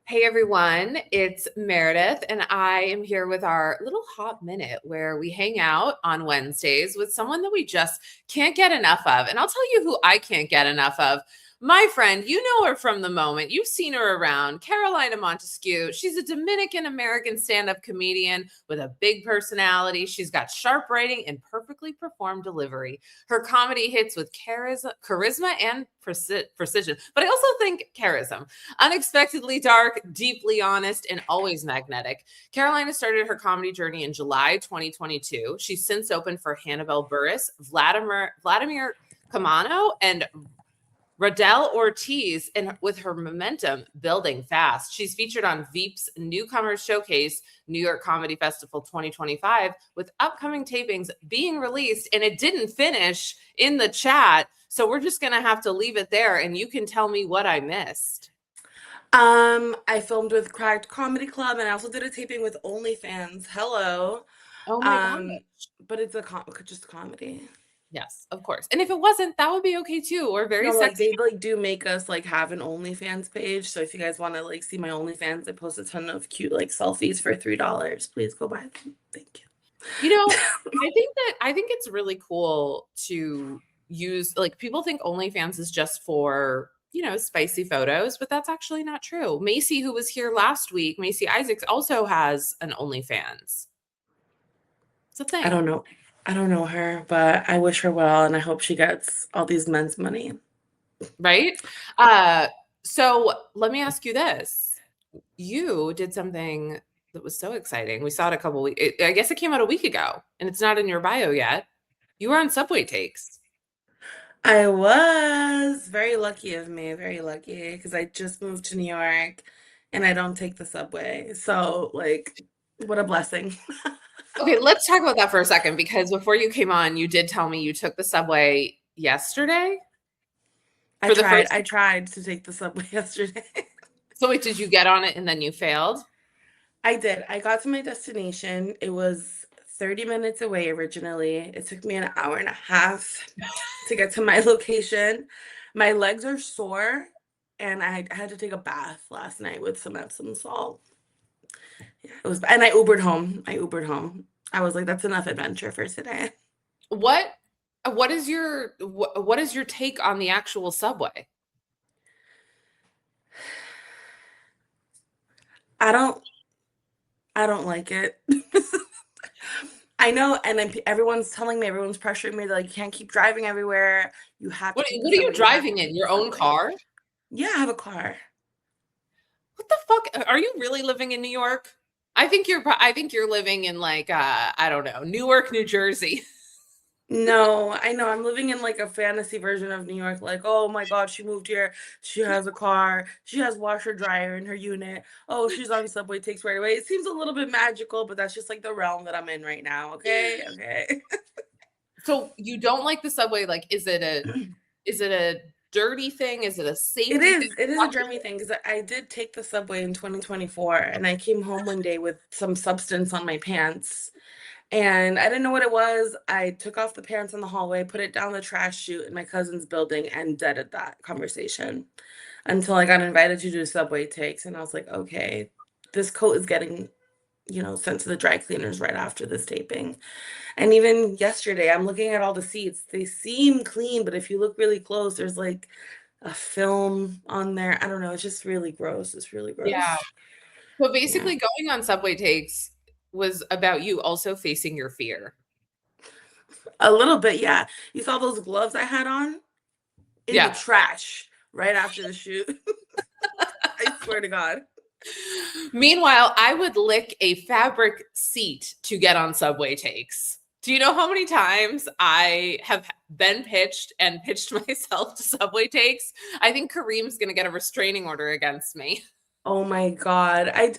Hey everyone, it's Meredith, and I am here with our little hot minute where we hang out on Wednesdays with someone that we just can't get enough of. And I'll tell you who I can't get enough of. My friend, you know her from the moment. You've seen her around, Carolina Montesquieu. She's a Dominican American stand up comedian with a big personality. She's got sharp writing and perfectly performed delivery. Her comedy hits with charisma and precision, but I also think charism. Unexpectedly dark, deeply honest, and always magnetic. Carolina started her comedy journey in July 2022. She's since opened for Hannibal Buress, Vladimir Camano, and Radel Ortiz, and with her momentum building fast. She's featured on Veep's Newcomers Showcase, New York Comedy Festival 2025, with upcoming tapings being released, and it didn't finish in the chat. So we're just going to have to leave it there, and you can tell me what I missed. I filmed with Cracked Comedy Club, and I also did a taping with OnlyFans. Hello. Oh my God. But it's just a comedy. Yes, of course. And if it wasn't, that would be okay too. Or very No, like sexy. they do make us have an OnlyFans page. So if you guys want to see my OnlyFans, I post a ton of cute selfies for $3. Please go buy them. Thank you. You know, I think it's really cool to use, people think OnlyFans is just for, spicy photos, but that's actually not true. Macy, who was here last week, Macy Isaacs, also has an OnlyFans. It's a thing. I don't know her, but I wish her well, and I hope she gets all these men's money. Right? So let me ask you this. You did something that was so exciting. We saw it a couple weeks. I guess it came out a week ago, and it's not in your bio yet. You were on Subway Takes. I was very lucky of me, very lucky, because I just moved to New York and I don't take the subway. So, what a blessing. Okay, let's talk about that for a second, because before you came on, you did tell me you took the subway yesterday. I tried to take the subway yesterday. So wait, did you get on it and then you failed? I did. I got to my destination. It was 30 minutes away originally. It took me an hour and a half to get to my location. My legs are sore, and I had to take a bath last night with some Epsom salt. Yeah, and I Ubered home. I was like, that's enough adventure for today. What is your take on the actual subway? I don't like it. I know, and then everyone's telling me, everyone's pressuring me that you can't keep driving everywhere. You have to. What are you driving in? Your own car? Yeah, I have a car. What the fuck? Are you really living in New York? I think you're living in I don't know, Newark, New Jersey. No, I know. I'm living in a fantasy version of New York. Oh my God, she moved here. She has a car. She has washer dryer in her unit. Oh, she's on Subway Takes right away. It seems a little bit magical, but that's just the realm that I'm in right now. Okay. So you don't like the subway? Is it a dirty thing? Is it a safety thing? It is a germy thing, because I did take the subway in 2024, and I came home one day with some substance on my pants. And I didn't know what it was. I took off the pants in the hallway, put it down the trash chute in my cousin's building, and deaded that conversation until I got invited to do Subway Takes. And I was like, okay, this coat is getting, sent to the dry cleaners right after this taping. And even yesterday, I'm looking at all the seats. They seem clean, but if you look really close, there's a film on there. I don't know. It's just really gross. It's really gross. Yeah. So basically, going on Subway Takes was about you also facing your fear. A little bit, yeah. You saw those gloves I had on in the trash right after the shoot. I swear to God. Meanwhile, I would lick a fabric seat to get on Subway Takes. Do you know how many times I have been pitched myself to Subway Takes? I think Kareem's going to get a restraining order against me. Oh my God. I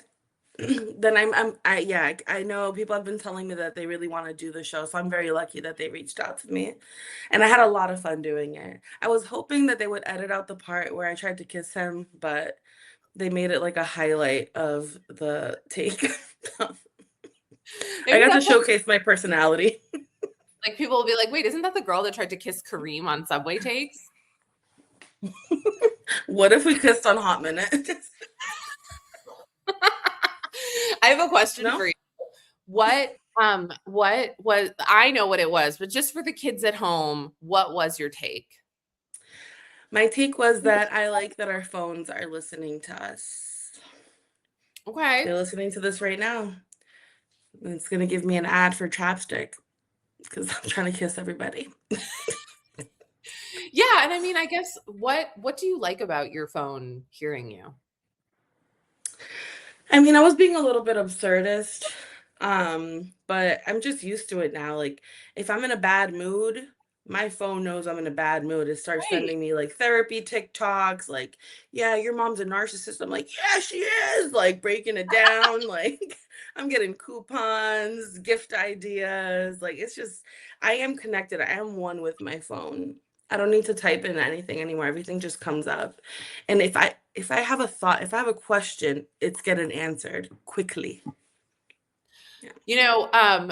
know people have been telling me that they really want to do the show, so I'm very lucky that they reached out to me, and I had a lot of fun doing it. I was hoping that they would edit out the part where I tried to kiss him, but they made it a highlight of the take. I got to showcase my personality. People will be like, wait, isn't that the girl that tried to kiss Kareem on Subway Takes? What if we kissed on Hot Minute? I have a question No? for you. What was, I know what it was, but just for the kids at home, what was your take? My take was that I like that our phones are listening to us. Okay. They're listening to this right now. And it's gonna give me an ad for chapstick because I'm trying to kiss everybody. Yeah, and I mean, I guess what do you like about your phone hearing you? I mean, I was being a little bit absurdist, but I'm just used to it now. Like, if I'm in a bad mood, my phone knows I'm in a bad mood. It starts Right. sending me like therapy TikToks, like, yeah, your mom's a narcissist. I'm like, yeah, she is, like breaking it down. Like, I'm getting coupons, gift ideas. Like, it's just, I am connected. I am one with my phone. I don't need to type in anything anymore. Everything just comes up. And if I have a thought, if I have a question, it's getting answered quickly. Yeah.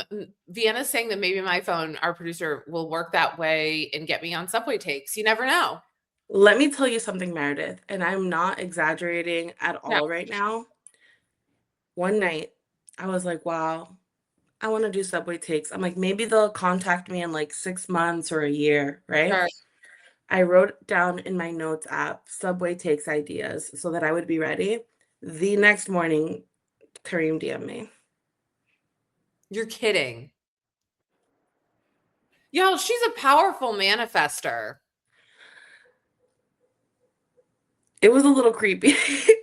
Vienna's saying that maybe my phone, our producer, will work that way and get me on subway takes. You never know. Let me tell you something, Meredith, and I'm not exaggerating at No, all right now. One night, I was like, wow, I want to do subway takes. I'm like, maybe they'll contact me in like 6 months or a year, right? sure. I wrote down in my notes app subway takes ideas so that I would be ready. The next morning, Kareem DM'd me. You're kidding. Yo, she's a powerful manifester. It was a little creepy.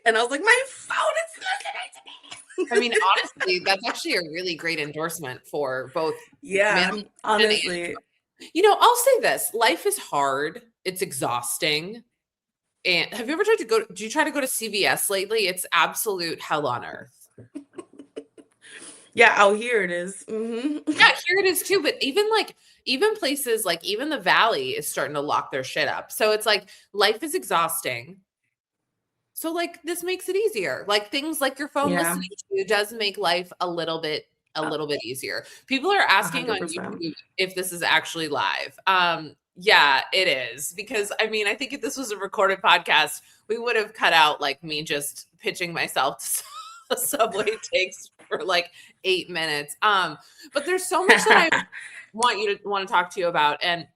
And I was like, my phone is listening to me. I mean, honestly, that's actually a really great endorsement for both male Yeah, and women. honestly. I'll say this, life is hard. It's exhausting. And have you ever tried to go, do you try to go to CVS lately? It's absolute hell on earth. Yeah, oh, here it is. Mhm. Yeah, here it is too. But even places like even the Valley is starting to lock their shit up. So it's like life is exhausting. So like this makes it easier. Like things like your phone Yeah, listening to you does make life a a little bit easier. People are asking on 100%. YouTube if this is actually live. Yeah, it is. Because I mean, I think if this was a recorded podcast, we would have cut out like me just pitching myself to subway takes for like 8 minutes. But there's so much that I want to talk to you about. And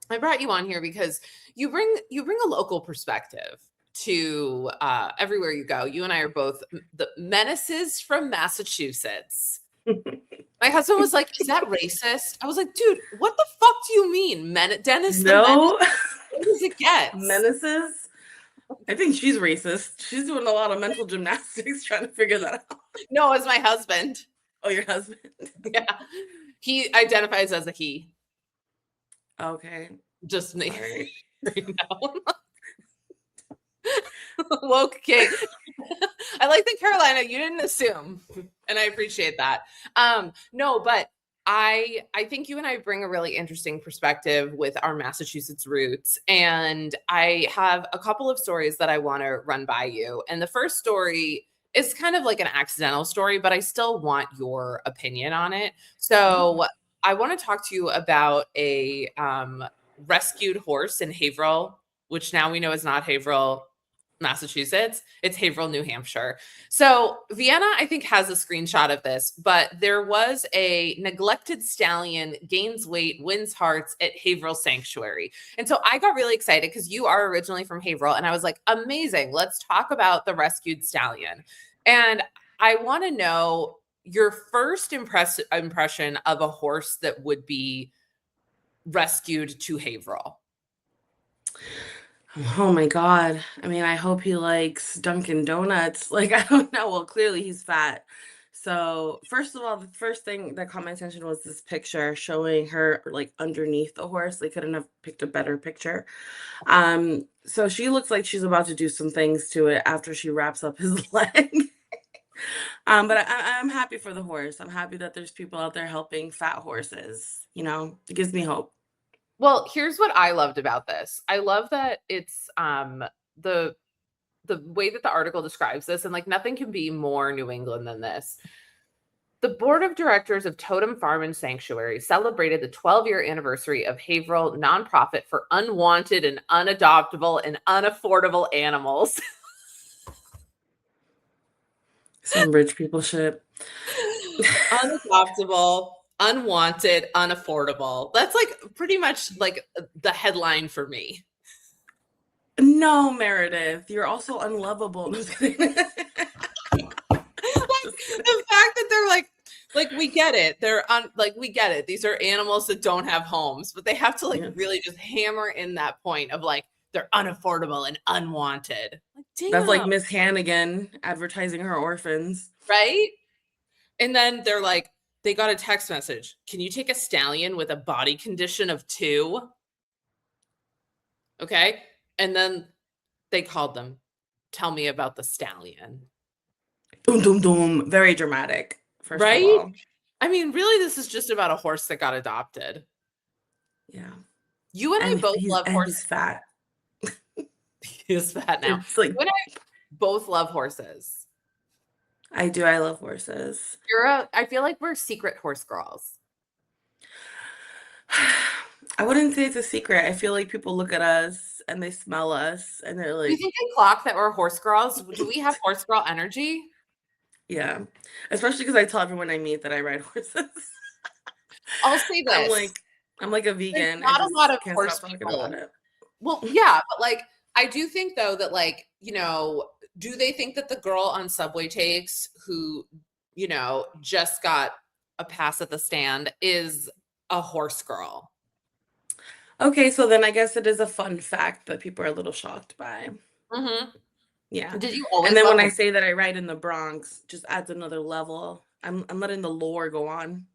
I brought you on here because you bring a local perspective to everywhere you go. You and I are both the menaces from Massachusetts. My husband was like, "Is that racist?" I was like, "Dude, what the fuck do you mean, Dennis the Menace? No What does it gets?" menaces. I think she's racist. She's doing a lot of mental gymnastics trying to figure that out. No, it's my husband. Oh, your husband? Yeah, he identifies as a he. Okay, Just me sorry. right now. Woke king. I like that, Carolina. You didn't assume, and I appreciate that. No, but I think you and I bring a really interesting perspective with our Massachusetts roots, and I have a couple of stories that I want to run by you. And the first story is kind of like an accidental story, but I still want your opinion on it. Okay. So I want to talk to you about a rescued horse in Haverhill, which now we know is not Haverhill, Massachusetts. It's Haverhill, New Hampshire. So Vienna, I think, has a screenshot of this, but there was a neglected stallion gains weight, wins hearts at Haverhill Sanctuary. And so I got really excited because you are originally from Haverhill. And I was like, amazing. Let's talk about the rescued stallion. And I want to know your first impression of a horse that would be rescued to Haverhill. Oh my God. I mean, I hope he likes Dunkin Donuts. Like, I don't know. Well, clearly he's fat. So, first of all, the first thing that caught my attention was this picture showing her like underneath the horse. They couldn't have picked a better picture. So she looks like she's about to do some things to it after she wraps up his leg. But I'm happy for the horse. I'm happy that there's people out there helping fat horses. It gives me hope. Well, here's what I loved about this. I love that it's the the way that the article describes this, and like nothing can be more New England than this. The board of directors of Totem Farm and Sanctuary celebrated the 12-year anniversary of Haverhill nonprofit for unwanted and unadoptable and unaffordable animals. Some rich people shit. Unadoptable, unwanted, unaffordable. That's like pretty much like the headline for me. No, Meredith, you're also unlovable. No, just kidding. Like Just kidding. the fact that they're like we get it. Like we get it. These are animals that don't have homes, but they have to like Yeah. really just hammer in that point of like they're unaffordable and unwanted. Like That's like damn, Miss Hannigan advertising her orphans. right? And then they're like, they got a text message. Can you take a stallion with a body condition of 2? Okay. And then they called them. Tell me about the stallion. Doom, doom, doom. Very dramatic, first of Right? all. I mean, really, this is just about a horse that got adopted. Yeah. You and I both love And he's horses. fat. He's fat now. It's like You and I both love horses. I do. I love horses. I feel like we're secret horse girls. I wouldn't say it's a secret. I feel like people look at us and they smell us and they're Do you like, think they clock that we're horse girls? Do we have horse girl energy? yeah. Especially because I tell everyone I meet that I ride horses. I'll say I'm this. like, I'm like a There's vegan. not I a just lot of can't horse stop talking people. about it. Well, yeah, but like I do think though that like, do they think that the girl on Subway takes who, just got a pass at the stand is a horse girl? Okay, so then I guess it is a fun fact that people are a little shocked by. Hmm. Yeah. Did you always And then love when I horses? say that I ride in the Bronx, just adds another level. I'm letting the lore go on.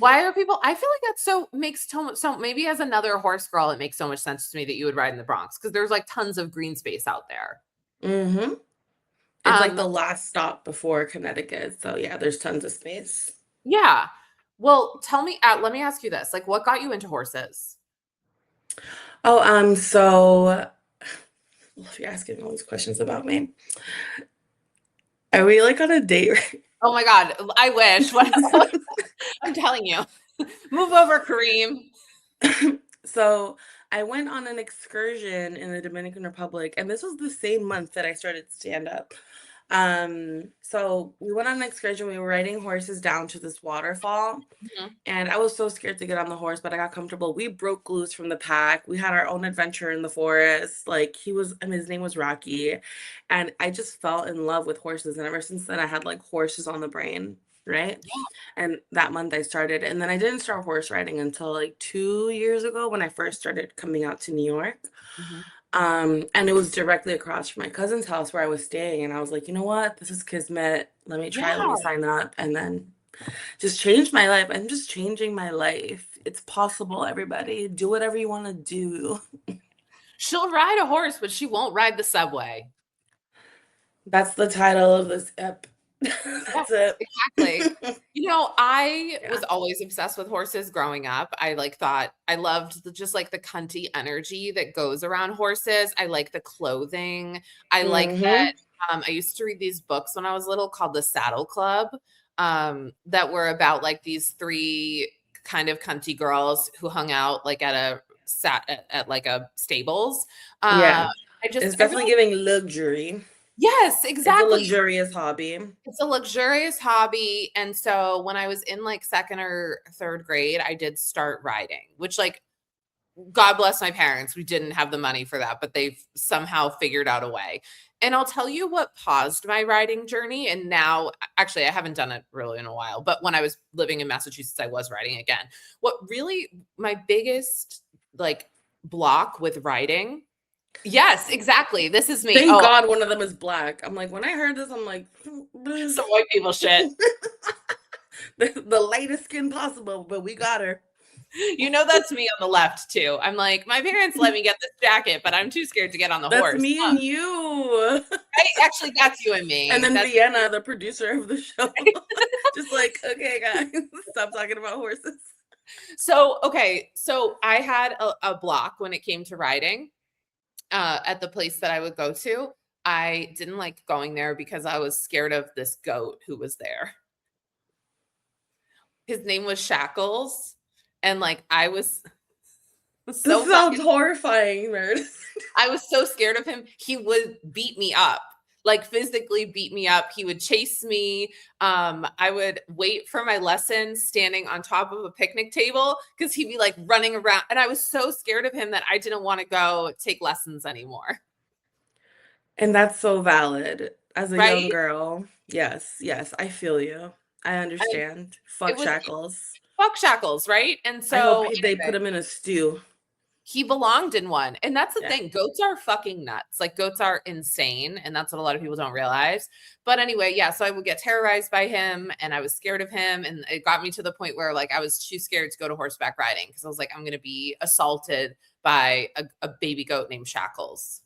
Why are people? I feel like that makes so maybe as another horse girl, it makes so much sense to me that you would ride in the Bronx because there's like tons of green space out there. Mm-hmm. It's like Um, the last stop before Connecticut. So yeah, there's tons of space. yeah. Well, tell me, let me ask you this: like, what got you into horses? Oh, so if you're asking all these questions about me, are we like on a date right? Oh my God, I wish. What I'm telling you, move over, Kareem. So I went on an excursion in the Dominican Republic, and this was the same month that I started stand up. So we went on an excursion. We were riding horses down to this waterfall, Mhm. and I was so scared to get on the horse, but I got comfortable. We broke loose from the pack. We had our own adventure in the forest. Like his name was Rocky, and I just fell in love with horses. And ever since then, I had like horses on the brain, right? And that month I started, and then I didn't start horse riding until like 2 years ago when I first started coming out to New York. Mhm. And it was directly across from my cousin's house where I was staying, and I was like, you know what, this is kismet. Let me try. Let Yeah, me sign up, and then just changed my life. I'm just changing my life. It's possible, everybody. Do whatever you want to do. she'll ride a horse, but she won't ride the subway. That's the title of this ep. Yeah, That's it. exactly. I Yeah. was always obsessed with horses growing up. I like thought I loved just like the cunty energy that goes around horses. I like the clothing. I like Mm-hmm. that. I used to read these books when I was little called The Saddle Club, that were about like these 3 kind of cunty girls who hung out like at like a stables. Uh, Yeah. It's I definitely really, giving luxury. yes, It's a exactly. luxurious hobby. It's a luxurious hobby, and so when I was in, like, 2nd or 3rd grade, I did start riding, which, like, God bless my parents, we didn't have the money for that, but they've somehow figured out a way, and I'll tell you what paused my riding journey, and now actually, I haven't done it really in a while, but when I was living in Massachusetts, I was riding again. What really my biggest, like, block with riding. Yes, exactly, this is me. Thank Oh, God one of them is black. I'm like, when I heard this, I'm like, some white people shit. the lightest skin possible, but we got her. That's me on the left too. I'm like, my parents let me get this jacket, but I'm too scared to get on the That's horse. me and you. Actually, that's you and me. And then That's Vienna, the producer of the show, just like, okay, guys, stop talking about horses. so okay. So I had a block when it came to riding. At the place that I would go to, I didn't like going there because I was scared of this goat who was there. His name was Shackles, and like I was This so sounds fucking horrifying, nerd. I was so scared of him. He would beat me up. like physically beat me up. He would chase me. I would wait for my lesson standing on top of a picnic table because he'd be like running around. And I was so scared of him that I didn't want to go take lessons anymore. And that's so valid. As a young Right? girl, yes, I feel you. I And understand. it Fuck was shackles. fuck shackles, right? And I hope so they put him in a stew. he belonged in one. And that's the Yeah. thing. Goats are fucking nuts. Like goats are insane. And that's what a lot of people don't realize. But anyway, yeah. So I would get terrorized by him and I was scared of him. And it got me to the point where like I was too scared to go to horseback riding because I was like, I'm going to be assaulted by a baby goat named Shackles.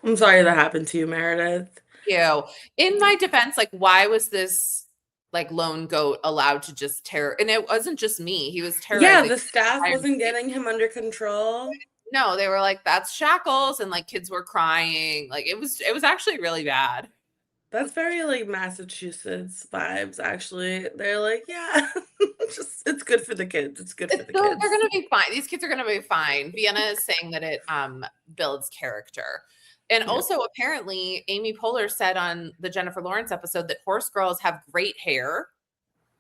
I'm sorry that happened to you, Meredith. In my defense, like, why was this like lone goat allowed to just terror? And it wasn't just me. He was Yeah, terrorizing. the staff wasn't getting him under control. No, they were like, that's Shackles, and like kids were crying. Like it was actually really bad. That's very like Massachusetts vibes, actually. They're like, yeah, just it's good for the kids. It's good for the So kids. they're gonna be fine. These kids are gonna be fine. Vienna is saying that it builds character. And Yeah. also apparently Amy Poehler said on the Jennifer Lawrence episode that horse girls have great hair.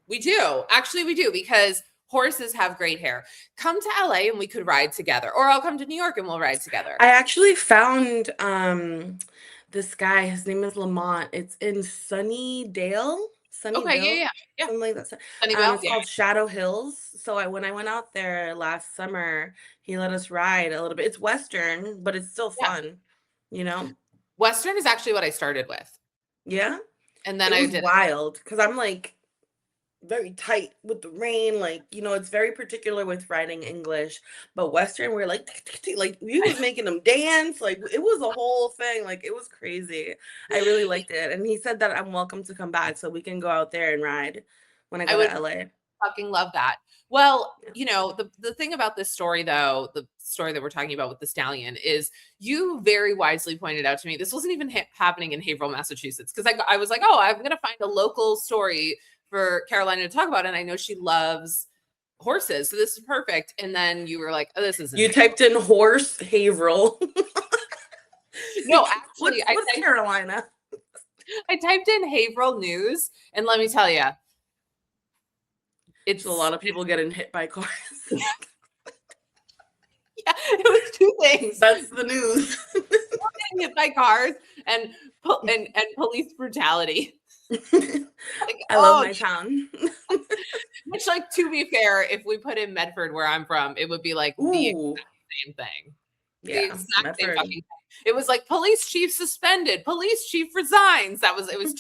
We do. Actually, we do because horses have great hair. Come to LA and we could ride together. Or I'll come to New York and we'll ride together. I actually found this guy. His name is Lamont. It's in Sunnydale. Okay, yeah. Something like that. Sunnyvale, It's yeah. called Shadow Hills. So when I went out there last summer, he let us ride a little bit. It's Western, but it's still Yeah. fun, you know? Western is actually what I started with. Yeah. And then It I was did wild because I'm like very tight with the rein, like, it's very particular with writing English, but Western, we're like, like we was making them dance, like it was a whole thing, like it was crazy. I really liked it, and he said that I'm welcome to come back so we can go out there and ride when I I go would to LA. fucking love that. Well, Yeah. the thing about this story though, the story that we're talking about with the stallion is you very wisely pointed out to me this wasn't even happening in Haverhill, Massachusetts because I was like, "Oh, I'm going to find a local story for Carolina to talk about and I know she loves horses. So this is perfect." And then you were like, "Oh, this isn't." You typed in horse Haverhill. No, actually what's Carolina? I typed in Haverhill news and let me tell you, it's a lot of people getting hit by cars. Yeah, it was two things. That's the news. Getting hit by cars and police brutality. Like, I love my town. Which, like, to be fair, if we put in Medford, where I'm from, it would be like the exact same thing. Yeah, the exact Medford. same fucking thing. It was like police chief suspended, police chief resigns. That was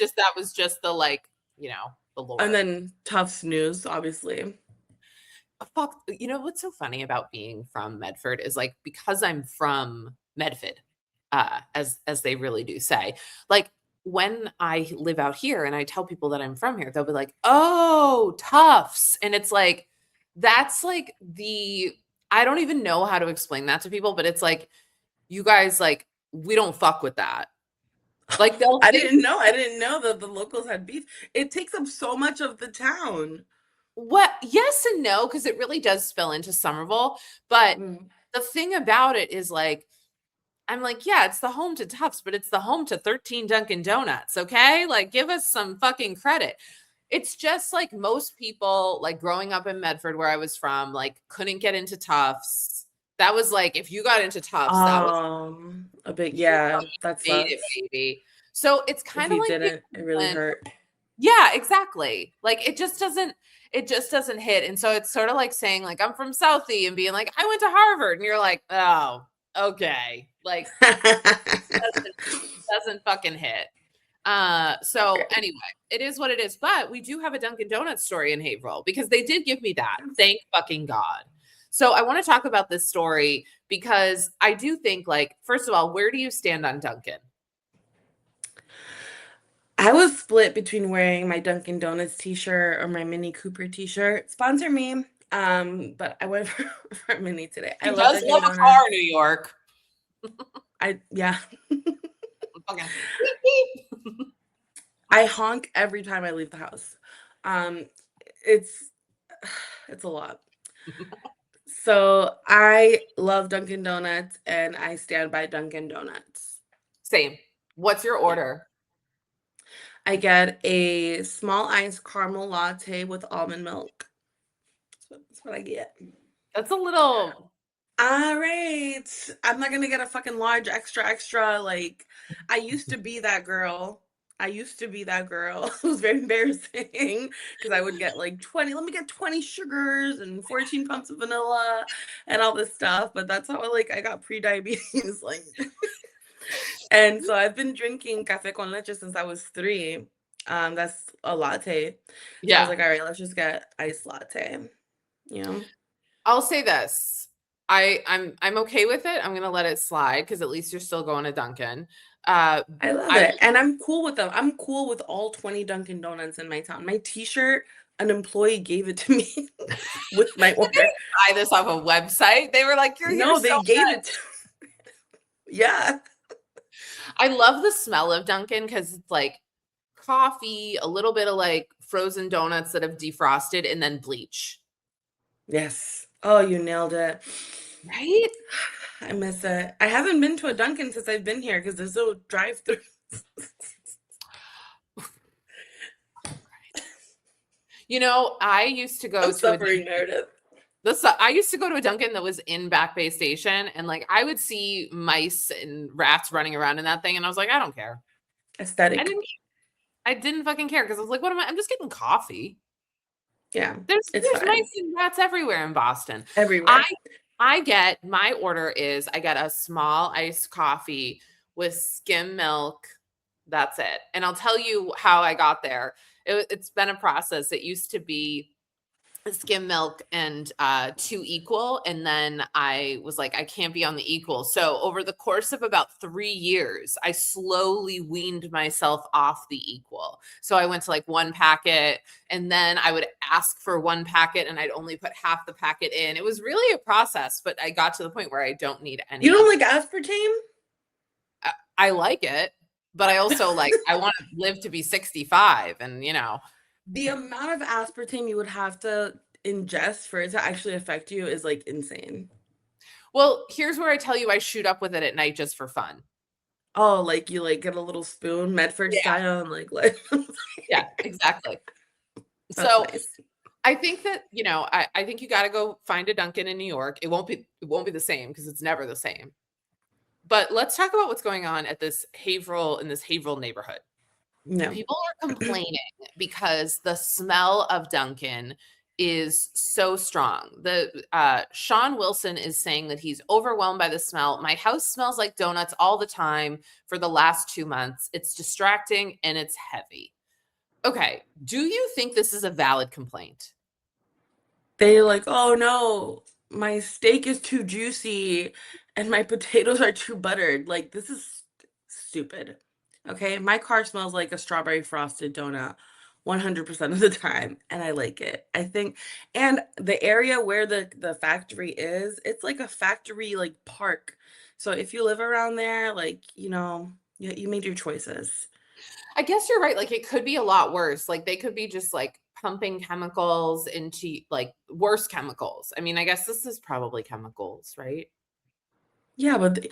just the like, the lore. And then Tufts news, obviously. Fuck, what's so funny about being from Medford is like because I'm from Medford, as they really do say, like when I live out here and I tell people that I'm from here, they'll be like, "Oh, Tufts," and it's like that's like I don't even know how to explain that to people, but it's like you guys like we don't fuck with that. Like I didn't know that the locals had beef. It takes up so much of the town. What? Yes and no, because it really does spill into Somerville. But the thing about it is like, I'm like, yeah, it's the home to Tufts, but it's the home to 13 Dunkin Donuts. Okay. Like, give us some fucking credit. It's just like most people, like growing up in Medford, where I was from, like couldn't get into Tufts. That was like, if you got into Tufts, that was a bit, yeah, that's it, baby. So it's kind of like it really hurt. Yeah, exactly. Like it just doesn't hit. And so it's sort of like saying like I'm from Southie and being like I went to Harvard and you're like, "Oh, okay." Like doesn't fucking hit. So anyway, it is what it is, but we do have a Dunkin Donuts story in Haverhill because they did give me that. Thank fucking God. So I want to talk about this story because I do think like first of all, where do you stand on Dunkin'? I was split between wearing my Dunkin Donuts t-shirt or my Mini Cooper t-shirt. Sponsor me. But I went for Mini today. I love a car in New York. Yeah. Okay. I honk every time I leave the house. It's a lot. So I love Dunkin Donuts and I stand by Dunkin Donuts. Same. What's your Yeah. order? I get a small iced caramel latte with almond milk. That's what I get. That's a little. All right. I'm not gonna get a fucking large extra extra. Like, I used to be that girl. I used to be that girl. It was very embarrassing because I would get like 20, let me get 20 sugars and 14 pumps of vanilla and all this stuff. But that's how like I got pre-diabetes. Like, and so I've been drinking cafe con leche since I was 3. That's a latte. So I was Yeah. like, all right, let's just get iced latte. You know? I'll say this. I'm okay with it. I'm gonna let it slide because at least you're still going to Dunkin'. Uh, I love I it. And I'm cool with them. I'm cool with all 20 Dunkin' Donuts in my town. My t-shirt, an employee gave it to me with my order. buy this off a website. They were like, "You're here No, so." they gave it to Yeah. I love the smell of Dunkin' because it's like coffee, a little bit of like frozen donuts that have defrosted, and then bleach. Yes. Oh, you nailed it. Right? I miss it. I haven't been to a Dunkin' since I've been here because there's no drive-through. You know, I used to go I'm to a suffering, Meredith. I used to go to a Dunkin' that was in Back Bay Station, and like I would see mice and rats running around in that thing, and I was like, I don't care. I Aesthetic. didn't I didn't fucking care because I was like, what am I? I'm just getting coffee. Yeah, There's it's there's fine. mice and rats everywhere in Boston. I Everywhere. I get my order is I get a small iced coffee with skim milk. That's it. And I'll tell you how I got there. It's been a process. It used to be skim milk and 2 equal, and then I was like, I can't be on the equal. So over the course of about 3 years I slowly weaned myself off the equal. So I went to like 1 packet, and then I would ask for 1 packet and I'd only put half the packet in. It was really a process, but I got to the point where I don't need You any. don't like aspartame? I like it, but I also like I want to live to be 65, and The amount of aspartame you would have to ingest for it to actually affect you is like insane. well, here's where I tell you I shoot up with it at night just for fun. Oh, like you like get a little spoon, Medford style, and like Yeah, exactly. that's So nice. I think that, I think you got to go find a Dunkin' in New York. It won't be the same because it's never the same. But let's talk about what's going on at this Haverhill neighborhood. No. People are complaining because the smell of Dunkin' is so strong. The Sean Wilson is saying that he's overwhelmed by the smell. My house smells like donuts all the time for the last 2 months. It's distracting and it's heavy. Okay, do you think this is a valid complaint? They like, oh no, my steak is too juicy and my potatoes are too buttered. Like this is stupid. Okay, my car smells like a strawberry frosted donut 100% of the time, and I like it. I think, and the area where the factory is, it's like a factory like park. So if you live around there, like, you made your choices. I guess you're right. Like it could be a lot worse. Like they could be just like pumping chemicals into like worse chemicals. I mean, I guess this is probably chemicals, right? Yeah, but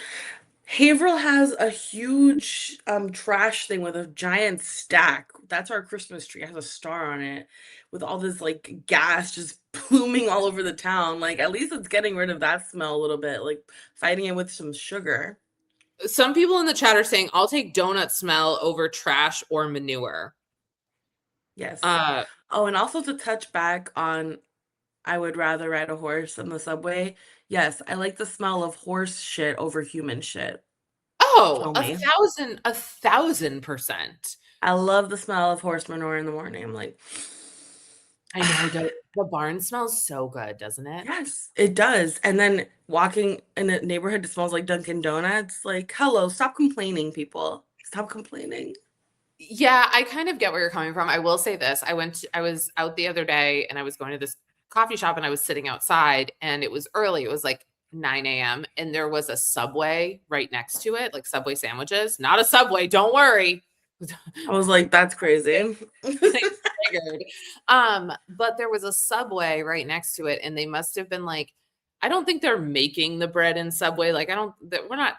Haverhill has a huge trash thing with a giant stack. That's our Christmas tree. It has a star on it with all this like gas just pluming all over the town. Like at least it's getting rid of that smell a little bit, like fighting it with some sugar. Some people in the chat are saying, I'll take donut smell over trash or manure. Yes. Uh Oh, and also to touch back on I would rather ride a horse on the subway. Yes, I like the smell of horse shit over human shit. oh, Kill a me. thousand, 1,000%. I love the smell of horse manure in the morning. I'm like, I know the barn smells so good, doesn't it? yes, it does. And then walking in a neighborhood that smells like Dunkin' Donuts, like, hello, stop complaining, people. Stop complaining. Yeah, I kind of get where you're coming from. I will say this. I was out the other day and I was going to this coffee shop and I was sitting outside and it was early. It was like 9 a.m. and there was a Subway right next to it, like Subway sandwiches. Not a Subway, don't worry. I was like, that's crazy. Triggered. But there was a Subway right next to it, and they must have been like, I don't think they're making the bread in Subway. Like, I don't, we're not.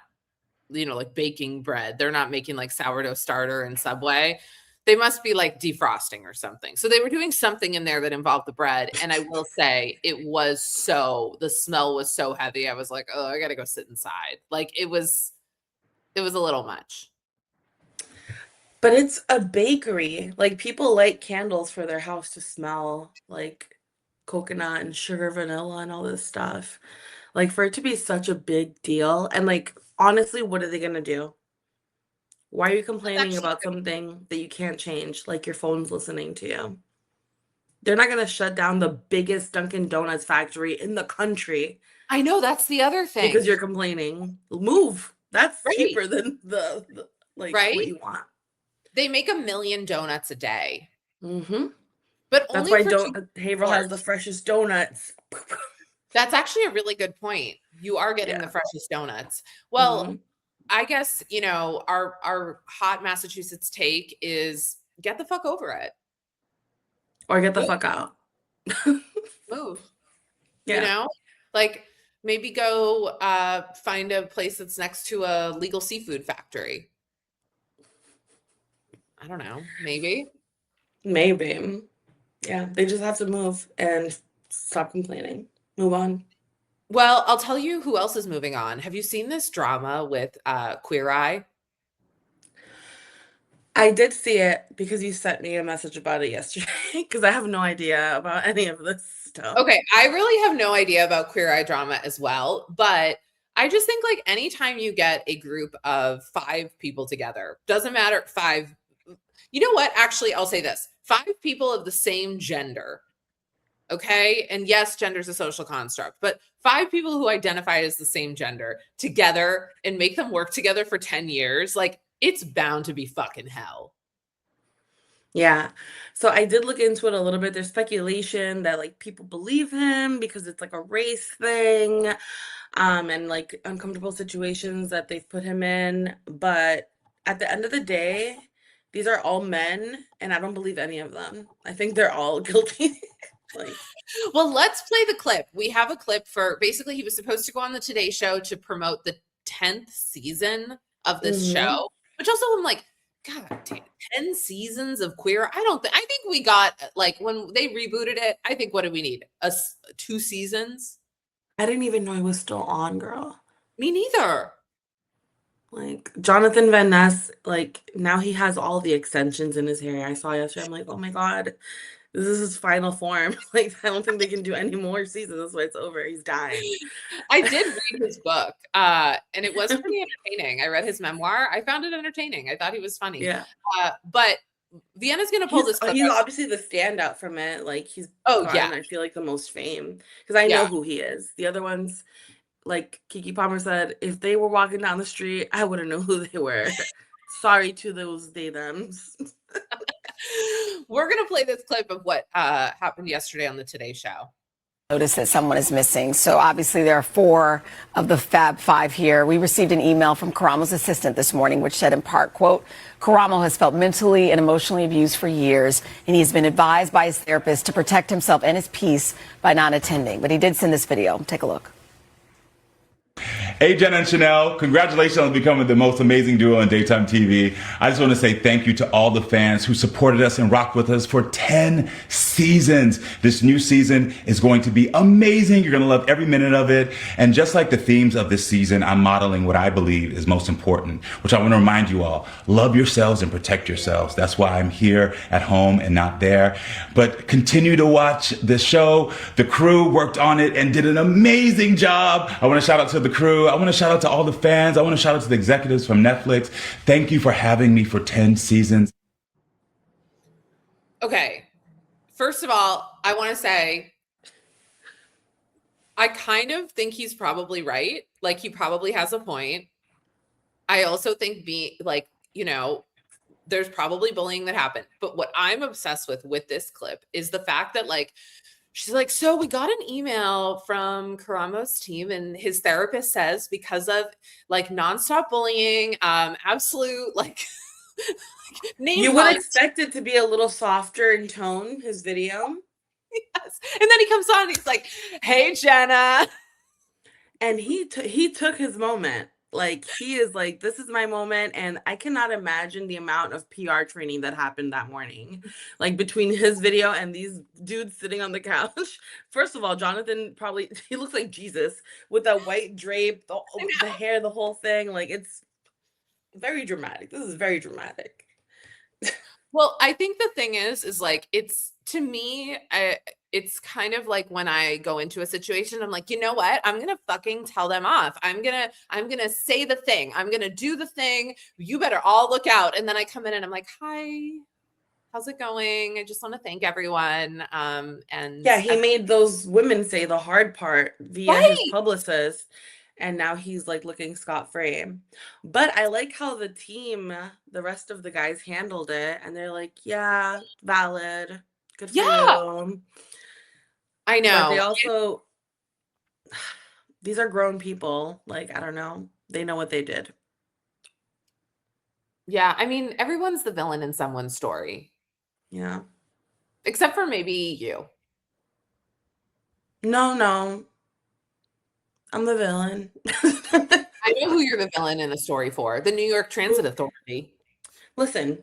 like baking bread. They're not making like sourdough starter and Subway. They must be like defrosting or something. So they were doing something in there that involved the bread. And I will say the smell was so heavy. I was like, oh, I got to go sit inside. Like it was a little much. But it's a bakery. Like people light candles for their house to smell like coconut and sugar vanilla and all this stuff. Like for it to be such a big deal. And like honestly, what are they gonna do? Why are you complaining Actually, about something that you can't change, like your phone's listening to you? They're not gonna shut down the biggest Dunkin' Donuts factory in the country I know that's the other because thing. you're complaining. Move. That's Right. cheaper than the like what Right. you want. They make 1,000,000 donuts a day, Hmm. but That's only why for don't Haverhill has the stores. freshest donuts. That's actually a really good point. You are getting the Yeah. freshest donuts. Well, Hmm. I guess, our hot Massachusetts take is get the fuck over it. Or get the Move. fuck out. Move. You Yeah. know? Like maybe go find a place that's next to a legal seafood factory. I don't know. Maybe. Maybe. Yeah. They just have to move and stop complaining. Move on. Well, I'll tell you who else is moving on. Have you seen this drama with Queer Eye? I did see it because you sent me a message about it yesterday because I have no idea about any of this stuff. Okay, I really have no idea about Queer Eye drama as well, but I just think like anytime you get a group of 5 people together, doesn't matter 5. You know what? Actually, I'll say this. 5 people of the same gender. Okay? And yes, gender is a social construct, but 5 people who identify as the same gender together and make them work together for 10 years, like it's bound to be fucking hell. Yeah. So I did look into it a little bit. There's speculation that like people believe him because it's like a race thing, and like uncomfortable situations that they've put him in. But at the end of the day, these are all men, and I don't believe any of them. I think they're all guilty. Like, Well, let's play the clip. We have a clip for basically he was supposed to go on the Today Show to promote the 10th season of this mhm. show, which also I'm like, God damn, 10 seasons of Queer. I think we got like when they rebooted it, I think what do we need? 2 seasons? I didn't even know he was still on, girl. Me neither. Like Jonathan Van Ness, like now he has all the extensions in his hair. I saw yesterday. I'm like, oh my God, this is his final form. Like, I don't think they can do any more seasons. That's why it's over. He's dying. I did read his book, and it was pretty entertaining. I read his memoir. I found it entertaining. I thought he was funny. Yeah. But Vienna's gonna pull He's this clip he's out. obviously the standout from it. Like he's Oh yeah, gotten, I feel like, the most fame because I know yeah. who he is. The other ones, like Kiki Palmer said, if they were walking down the street, I wouldn't know who they were. Sorry to those they thems. We're gonna play this clip of what happened yesterday on the Today Show. Notice that someone is missing. So obviously there are 4 of the Fab 5 here. We received an email from Karamo's assistant this morning, which said in part, quote, Karamo has felt mentally and emotionally abused for years, and he's been advised by his therapist to protect himself and his peace by not attending. But he did send this video. Take a look. Hey, Jenna and Chanel, congratulations on becoming the most amazing duo in daytime TV. I just want to say thank you to all the fans who supported us and rocked with us for 10 seasons. This new season is going to be amazing. You're going to love every minute of it. And just like the themes of this season, I'm modeling what I believe is most important, which I want to remind you all. Love yourselves and protect yourselves. That's why I'm here at home and not there. But continue to watch the show. The crew worked on it and did an amazing job. I want to shout out to the crew. I want to shout out to all the fans. I want to shout out to the executives from Netflix. Thank you for having me for 10 seasons. Okay. First of all, I want to say I kind of think he's probably right. Like he probably has a point. I also think there's probably bullying that happened. But what I'm obsessed with this clip is the fact that like she's like, so we got an email from Karamo's team, and his therapist says because of like nonstop bullying, absolute like name You would calling. expect it to be a little softer in tone, his video. Yes. And then he comes on and he's like, hey, Jenna. And he took his moment. Like, he is like, this is my moment. And I cannot imagine the amount of PR training that happened that morning. Like, between his video and these dudes sitting on the couch. First of all, Jonathan probably, he looks like Jesus with that white drape, the hair, the whole thing. Like, it's very dramatic. This is very dramatic. Well, I think the thing is like, it's, to me, it's kind of like when I go into a situation, I'm like, you know what? I'm going to fucking tell them off. I'm going to say the thing. I'm going to do the thing. You better all look out. And then I come in and I'm like, hi, how's it going? I just want to thank everyone. And Yeah, he made those women say the hard part via his publicist. And now he's like looking scot-free. But I like how the team, the rest of the guys handled it. And they're like, yeah, valid. Good for you. I know. But they also, these are grown people. Like, I don't know. They know what they did. Yeah. I mean, everyone's the villain in someone's story. Yeah. Except for maybe you. No. I'm the villain. I know who you're the villain in the story for. The New York Transit Authority. Listen.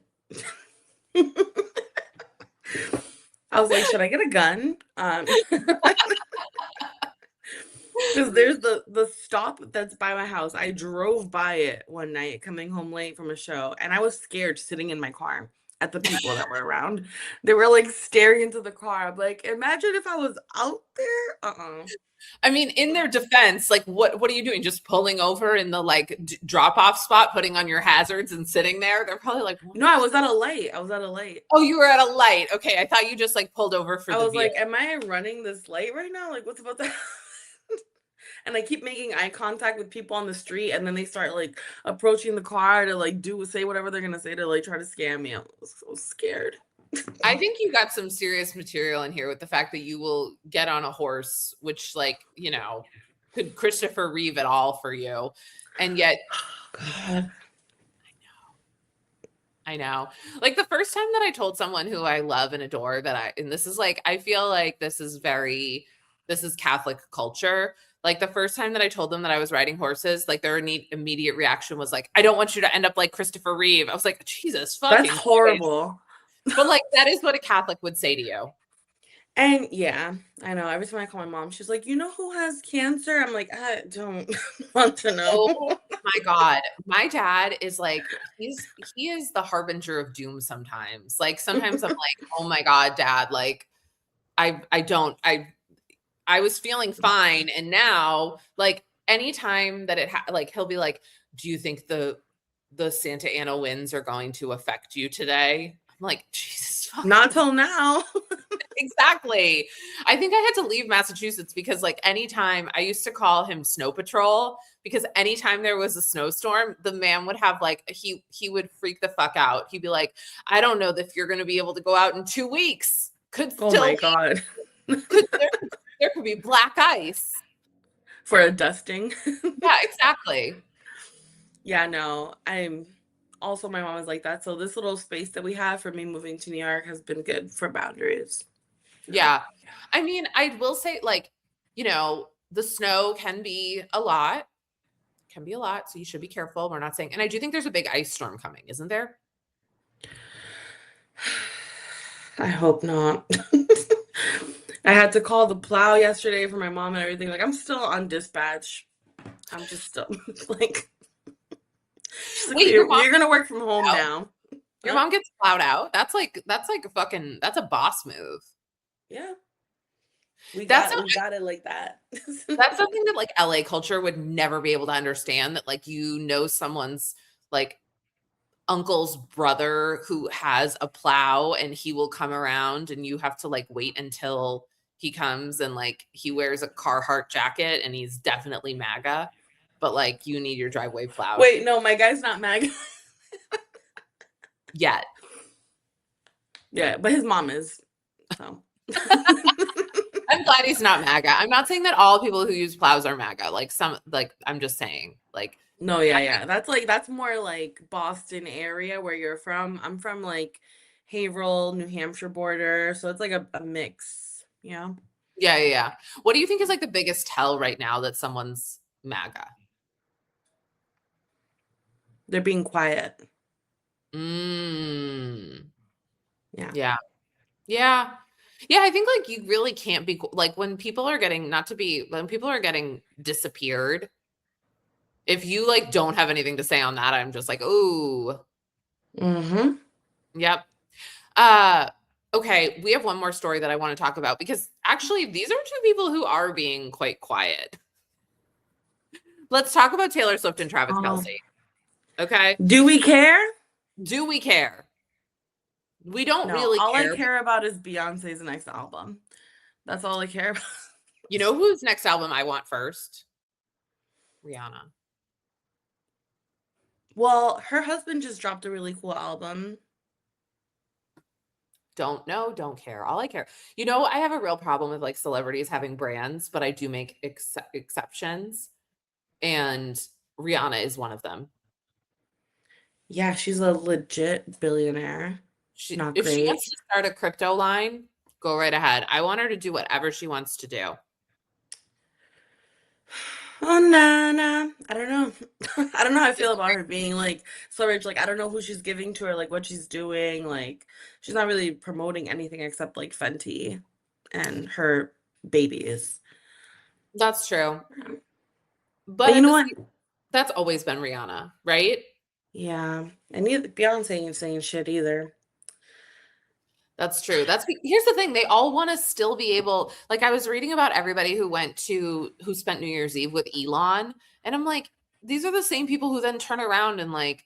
I was like, should I get a gun? Because there's the stop that's by my house. I drove by it one night coming home late from a show, and I was scared sitting in my car at the people that were around. They were like staring into the car. I'm like, imagine if I was out there. I mean, in their defense, like, what are you doing? Just pulling over in the like drop-off spot, putting on your hazards and sitting there? They're probably like, what? No, I was at a light. Oh, you were at a light. Okay, I thought you just like pulled over for I the was view. like, am I running this light right now? Like, what's about to happen? And I keep making eye contact with people on the street, and then they start like approaching the car to like say whatever they're gonna say to like try to scam me. I was so scared. I think you got some serious material in here with the fact that you will get on a horse, which, like, you know, could Christopher Reeve it all for you. And yet, God. I know. Like, the first time that I told someone who I love and adore and this is like, I feel like this is Catholic culture. Like, the first time that I told them that I was riding horses, like, their immediate reaction was like, I don't want you to end up like Christopher Reeve. I was like, Jesus fucking That's horrible. Christ. But like, that is what a Catholic would say to you. And yeah, I know. Every time I call my mom, she's like, you know who has cancer? I'm like, I don't want to know. Oh my God. My dad is like, he is the harbinger of doom sometimes. Like, sometimes I'm like, oh my God, Dad, like, I was feeling fine. And now, like, anytime that like, he'll be like, do you think the Santa Ana winds are going to affect you today? I'm like, Jesus. Not till now. Exactly. I think I had to leave Massachusetts because, like, anytime I used to call him Snow Patrol, because anytime there was a snowstorm, the man would have like, he would freak the fuck out. He'd be like, I don't know if you're going to be able to go out in 2 weeks. Oh my God. There could be black ice. For a dusting. Yeah, exactly. Yeah, no, also, my mom is like that. So this little space that we have for me moving to New York has been good for boundaries. Yeah. I mean, I will say, like, you know, the snow can be a lot. So you should be careful. We're not saying, and I do think there's a big ice storm coming, isn't there? I hope not. I had to call the plow yesterday for my mom and everything. Like, I'm still on dispatch. I'm just still like, wait, you're gonna work from home now. Your mom gets plowed out. That's like that's a boss move. Yeah. We got it like that. That's something that like LA culture would never be able to understand, that like, you know, someone's like uncle's brother who has a plow and he will come around and you have to like wait until he comes, and like he wears a Carhartt jacket and he's definitely MAGA, but like you need your driveway plowed. Wait, no, my guy's not MAGA. Yet. Yeah, but his mom is. So. I'm glad he's not MAGA. I'm not saying that all people who use plows are MAGA. Like, some, like, I'm just saying, like. No, yeah. That's more like Boston area where you're from. I'm from like Haverhill, New Hampshire border. So it's like a mix. Yeah. Yeah. What do you think is like the biggest tell right now that someone's MAGA? They're being quiet. Yeah. Yeah. Yeah. Yeah, I think like you really can't be like when people are getting when people are getting disappeared, if you like don't have anything to say on that, I'm just like, "Ooh, Mm-hmm. yep." Okay, we have one more story that I want to talk about because actually these are two people who are being quite quiet. Let's talk about Taylor Swift and Travis Kelce. Okay? Do we care? Do we care? We don't No. really All I care. care about is Beyonce's next album. That's all I care about. You know whose next album I want first? Rihanna. Well, her husband just dropped a really cool album. Don't know, don't care. All I care. You know, I have a real problem with like celebrities having brands, but I do make exceptions. And Rihanna is one of them. Yeah, she's a legit billionaire. Not If she great. wants to start a crypto line, go right ahead. I want her to do whatever she wants to do. Oh, nah. I don't know. I don't know how I feel about her being like so rich. Like, I don't know who she's giving to her, like what she's doing. Like, she's not really promoting anything except like Fenty and her babies. That's true. But you know what? That's always been Rihanna, right? Yeah. And neither Beyonce ain't saying shit either. That's true. Here's the thing. They all want to still be able, like I was reading about everybody who spent New Year's Eve with Elon. And I'm like, these are the same people who then turn around and like,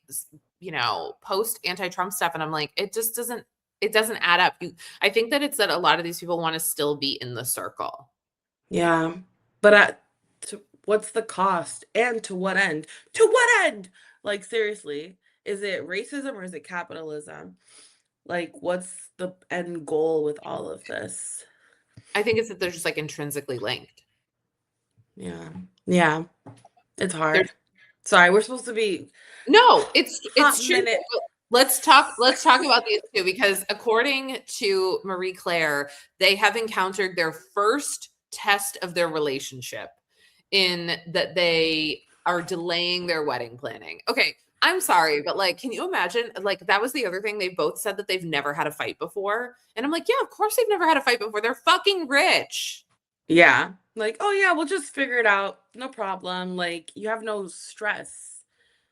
post anti-Trump stuff. And I'm like, it doesn't add up. I think that it's that a lot of these people want to still be in the circle. Yeah. But what's the cost? And to what end? To what end? Like, seriously, is it racism or is it capitalism? Like, what's the end goal with all of this? I think it's that they're just like intrinsically linked. Yeah. Yeah. It's hard. There's- Sorry, we're supposed to be No, it's true. minute. Let's talk about these two because according to Marie Claire, they have encountered their first test of their relationship in that they are delaying their wedding planning. Okay, I'm sorry, but like, can you imagine? Like, that was the other thing. They both said that they've never had a fight before. And I'm like, yeah, of course they've never had a fight before. They're fucking rich. Yeah. Like, oh yeah, we'll just figure it out. No problem. Like, you have no stress.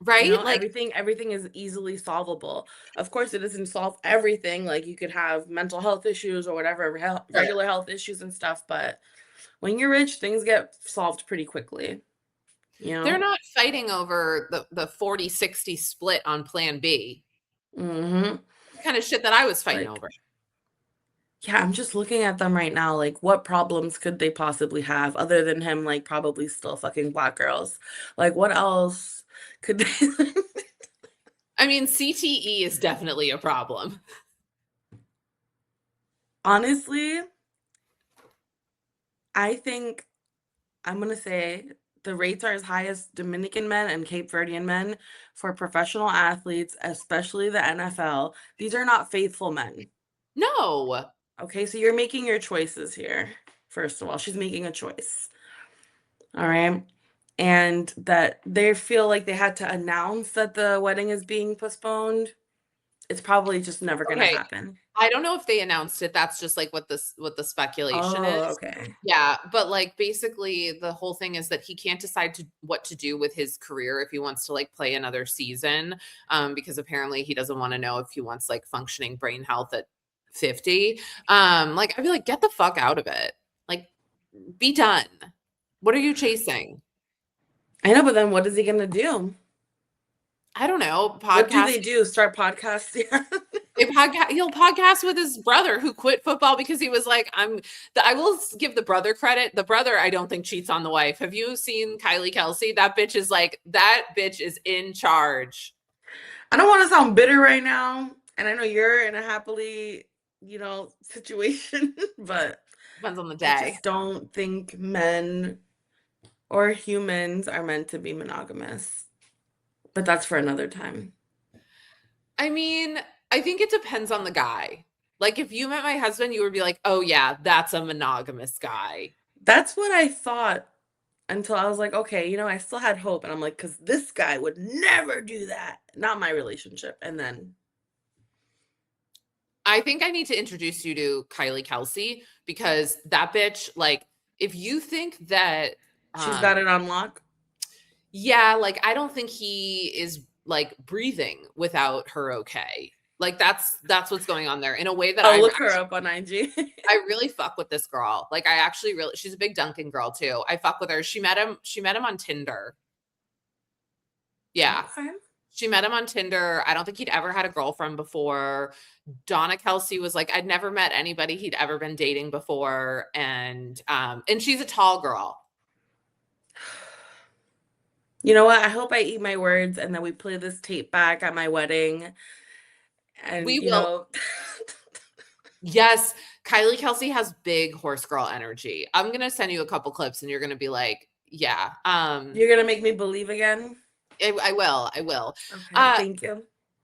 Right? You know, Like, everything is easily solvable. Of course, it doesn't solve everything. Like, you could have mental health issues or whatever, regular health issues and stuff. But when you're rich, things get solved pretty quickly. You know? they're not fighting over the 40-60 split on Plan B. Mm-hmm. Kind of shit that I was fighting over. Yeah, I'm just looking at them right now. Like, what problems could they possibly have other than him, like, probably still fucking black girls? Like, what else could they? I mean, CTE is definitely a problem. Honestly, I think I'm going to say the rates are as high as Dominican men and Cape Verdean men for professional athletes, especially the NFL. These are not faithful men. No. Okay, so you're making your choices here. First of all, she's making a choice. All right. And that they feel like they had to announce that the wedding is being postponed. It's probably just never going to happen. I don't know if they announced it. That's just like what the speculation is. Okay. Yeah, but like basically the whole thing is that he can't decide what to do with his career if he wants to like play another season, because apparently he doesn't want to know if he wants like functioning brain health at 50. Like I'd be like, get the fuck out of it. Like, be done. What are you chasing? I know, but then what is he gonna do? I don't know. What do they do? Start podcasts? Yeah. He'll podcast with his brother who quit football because he was like, I will give the brother credit. The brother, I don't think cheats on the wife. Have you seen Kylie Kelsey? That bitch is in charge. I don't want to sound bitter right now. And I know you're in a happily, situation, but Depends on the I day. just don't think men or humans are meant to be monogamous. But that's for another time. I mean, I think it depends on the guy. Like if you met my husband, you would be like, oh yeah, that's a monogamous guy. That's what I thought until I was like, okay, I still had hope. And I'm like, because this guy would never do that. Not my relationship. And then I think I need to introduce you to Kylie Kelsey, because that bitch, like, if you think that, she's got it on lock. yeah, like, I don't think he is like breathing without her. Okay. Like, that's what's going on there in a way that I'll look her up on IG. I really fuck with this girl. Like, I actually really, she's a big Dunkin girl too. I fuck with her. She met him on Tinder. Yeah. Okay. She met him on Tinder. I don't think he'd ever had a girlfriend before. Donna Kelsey was like, I'd never met anybody he'd ever been dating before. And she's a tall girl. You know what? I hope I eat my words and then we play this tape back at my wedding. And We will. Yes. Kylie Kelsey has big horse girl energy. I'm going to send you a couple clips and you're going to be like, yeah. You're going to make me believe again? I will. Okay, thank you.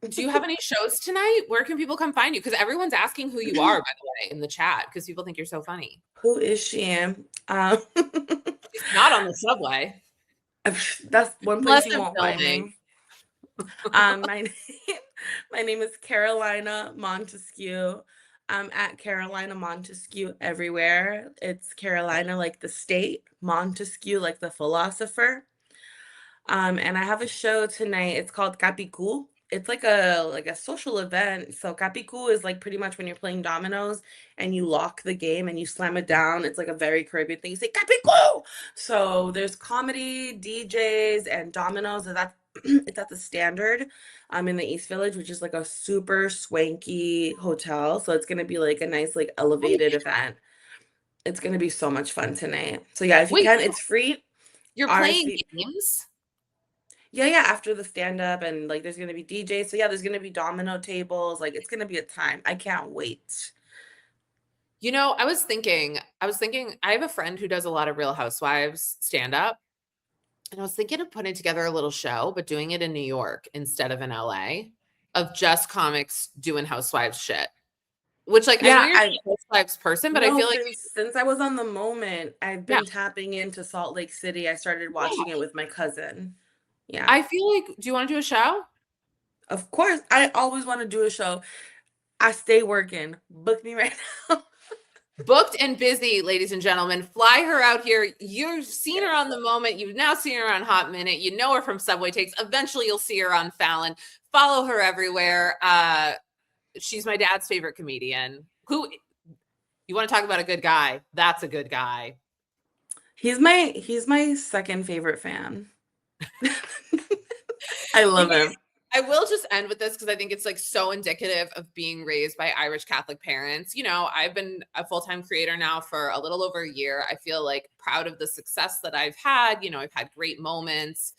Do you have any shows tonight? Where can people come find you? Because everyone's asking who you are, by the way, in the chat, because people think you're so funny. Who is she? She's not on the subway. That's one place you won't find filming. me. My name is Carolina Montesquieu. I'm at Carolina Montesquieu everywhere. It's Carolina like the state, Montesquieu like the philosopher. And I have a show tonight. It's called Capicu. It's like a social event. So Capicu is like pretty much when you're playing dominoes and you lock the game and you slam it down. It's like a very Caribbean thing. You say Capicu. So there's comedy, DJs, and dominoes. And that's it's at the Standard in the East Village, which is like a super swanky hotel. So it's gonna be like a nice like elevated event. It's gonna be so much fun tonight. So yeah, if you can, it's free. You're playing games? Yeah, after the stand-up, and like there's gonna be DJs. So yeah, there's gonna be domino tables. Like it's gonna be a time. I can't wait. I was thinking, I have a friend who does a lot of Real Housewives stand-up. And I was thinking of putting together a little show, but doing it in New York instead of in LA, of just comics doing housewives shit. Which, like, Yeah, I know you're a housewives person, but I feel like since I was on the Moment, I've been tapping into Salt Lake City. I started watching it with my cousin. Yeah. I feel like, do you want to do a show? Of course. I always want to do a show. I stay working. Book me right now. Booked and busy, ladies and gentlemen. Fly her out here. You've seen her on The Moment. You've now seen her on Hot Minute. You know her from Subway Takes. Eventually, you'll see her on Fallon. Follow her everywhere. She's my dad's favorite comedian. Who, you want to talk about a good guy? That's a good guy. He's my second favorite fan. I love him. I will just end with this because I think it's like so indicative of being raised by Irish Catholic parents. I've been a full-time creator now for a little over a year. I feel like proud of the success that I've had. I've had great moments.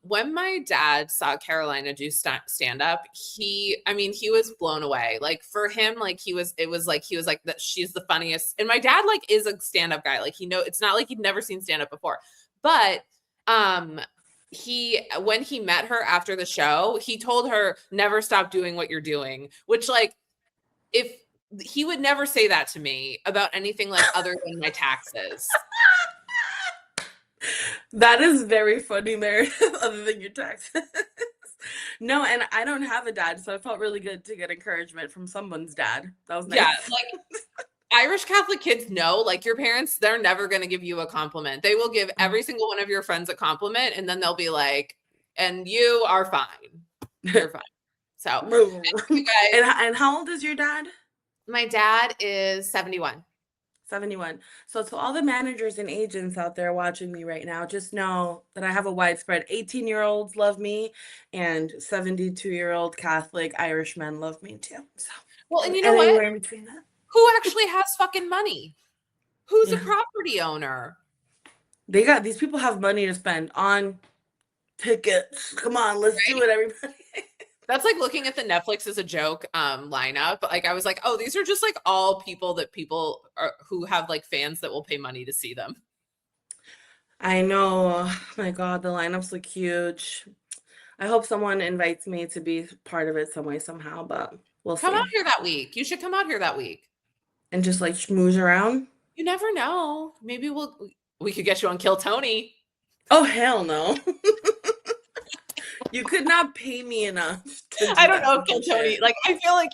When my dad saw Carolina do stand-up, he was blown away. Like for him, like he was like that she's the funniest. And my dad like is a stand-up guy. Like it's not like he'd never seen stand-up before. But when he met her after the show, he told her, never stop doing what you're doing, which like, if he would never say that to me about anything like other than my taxes. That is very funny, Meredith, other than your taxes. No, and I don't have a dad, so it felt really good to get encouragement from someone's dad. That was nice. Yeah, like Irish Catholic kids know, like your parents, they're never going to give you a compliment. They will give every single one of your friends a compliment, and then they'll be like, and you are fine. You're fine. So, you guys. And how old is your dad? My dad is 71. 71. So to all the managers and agents out there watching me right now, just know that I have a widespread 18-year-olds love me, and 72-year-old Catholic Irish men love me too. So, well, and you know what? Anywhere in between that. Who actually has fucking money? Who's a property owner? These people have money to spend on tickets. Come on, let's do it, everybody. That's like looking at the Netflix as a joke lineup. Like I was like, oh, these are just like all people who have like fans that will pay money to see them. I know. Oh my God, the lineups look huge. I hope someone invites me to be part of it some way, somehow, but we'll see. Come out here that week. You should come out here that week. And just like schmooze around? You never know. Maybe We could get you on Kill Tony. Oh, hell no. You could not pay me enough to do I don't that know, fucking Kill Tony. shit. Like, I feel like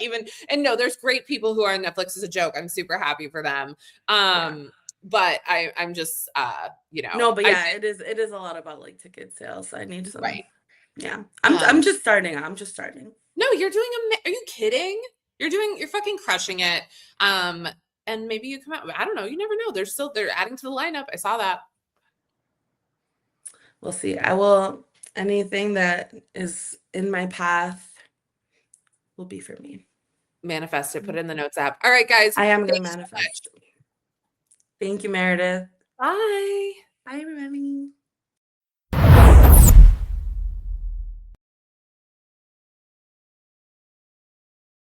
and no, there's great people who are on Netflix as a joke. I'm super happy for them. But I'm just, No, but yeah, it is a lot about like ticket sales. I need some. Right. Yeah. I'm just starting. No, you're doing are you kidding? You're fucking crushing it. And maybe you come out, I don't know. You never know. They're adding to the lineup. I saw that. We'll see. I will, anything that is in my path will be for me. Manifest it. Put it in the notes app. All right, guys. I am going to manifest. Thank you, Meredith. Bye. Bye, everybody.